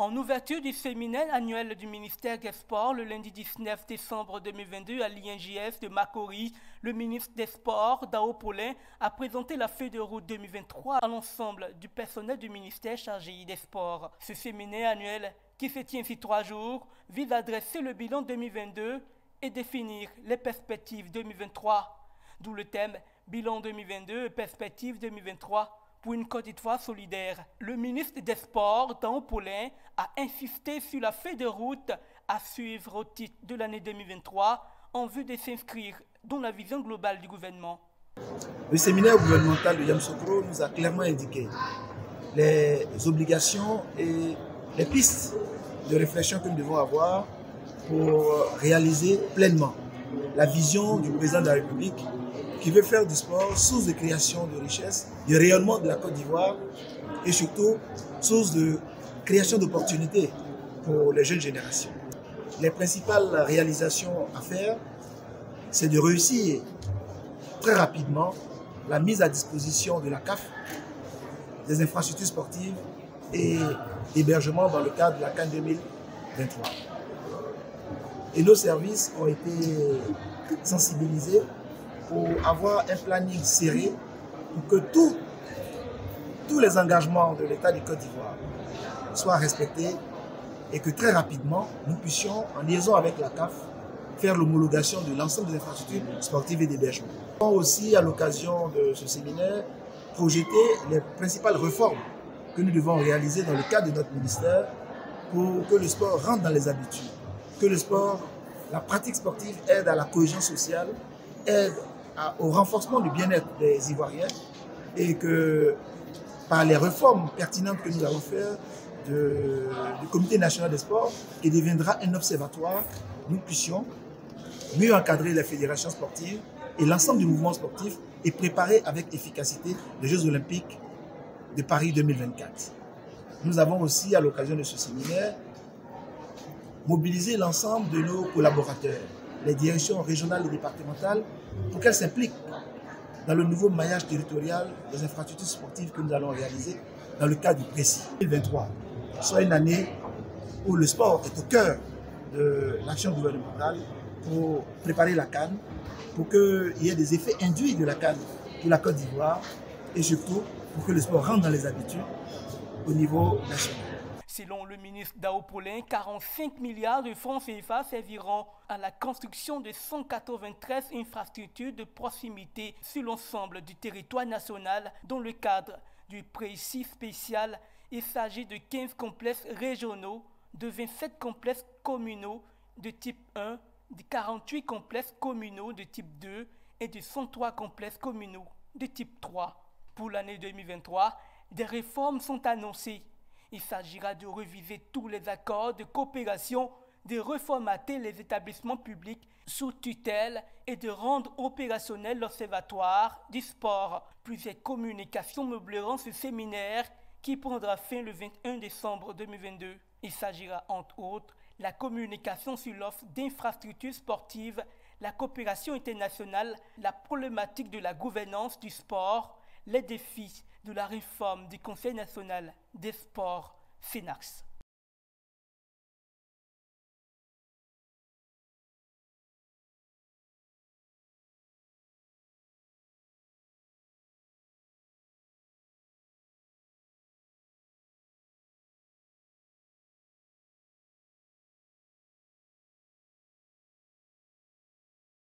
En ouverture du séminaire annuel du ministère des Sports le lundi 19 décembre 2022 à l'INJS de Macoris, le ministre des Sports, Dao Paulin, a présenté la feuille de route 2023 à l'ensemble du personnel du ministère chargé des Sports. Ce séminaire annuel, qui se tient sur 3 jours, vise à dresser le bilan 2022 et définir les perspectives 2023, d'où le thème « Bilan 2022 et perspectives 2023 ». Pour une Côte d'Ivoire solidaire, le ministre des Sports, Dao Paulin, a insisté sur la feuille de route à suivre au titre de l'année 2023 en vue de s'inscrire dans la vision globale du gouvernement. Le séminaire gouvernemental de Yamoussoukro nous a clairement indiqué les obligations et les pistes de réflexion que nous devons avoir pour réaliser pleinement la vision du président de la République qui veut faire du sport source de création de richesse, de rayonnement de la Côte d'Ivoire et surtout source de création d'opportunités pour les jeunes générations. Les principales réalisations à faire, c'est de réussir très rapidement la mise à disposition de la CAF des infrastructures sportives et d'hébergement dans le cadre de la CAN 2023. Et nos services ont été sensibilisés pour avoir un planning serré pour que tous les engagements de l'État de Côte d'Ivoire soient respectés et que très rapidement, nous puissions, en liaison avec la CAF, faire l'homologation de l'ensemble des infrastructures sportives et d'hébergement. Nous avons aussi, à l'occasion de ce séminaire, projeté les principales réformes que nous devons réaliser dans le cadre de notre ministère pour que le sport rentre dans les habitudes, que le sport, la pratique sportive aide à la cohésion sociale, aide au renforcement du bien-être des Ivoiriens et que par les réformes pertinentes que nous allons faire du Comité national des sports, qui deviendra un observatoire, nous puissions mieux encadrer les fédérations sportives et l'ensemble du mouvement sportif et préparer avec efficacité les Jeux olympiques de Paris 2024. Nous avons aussi, à l'occasion de ce séminaire, mobilisé l'ensemble de nos collaborateurs, les directions régionales et départementales, pour qu'elles s'impliquent dans le nouveau maillage territorial des infrastructures sportives que nous allons réaliser dans le cadre du précis. 2023 soit une année où le sport est au cœur de l'action gouvernementale pour préparer la CAN, pour qu'il y ait des effets induits de la CAN pour la Côte d'Ivoire et surtout pour que le sport rentre dans les habitudes au niveau national. Selon le ministre Dao Paulin, 45 milliards de francs CFA serviront à la construction de 193 infrastructures de proximité sur l'ensemble du territoire national dans le cadre du précis spécial. Il s'agit de 15 complexes régionaux, de 27 complexes communaux de type 1, de 48 complexes communaux de type 2 et de 103 complexes communaux de type 3. Pour l'année 2023, des réformes sont annoncées. Il s'agira de réviser tous les accords de coopération, de reformater les établissements publics sous tutelle et de rendre opérationnel l'Observatoire du sport. Plusieurs communications meubleront ce séminaire qui prendra fin le 21 décembre 2022. Il s'agira entre autres la communication sur l'offre d'infrastructures sportives, la coopération internationale, la problématique de la gouvernance du sport, les défis de la réforme du Conseil national des sports, FENAX.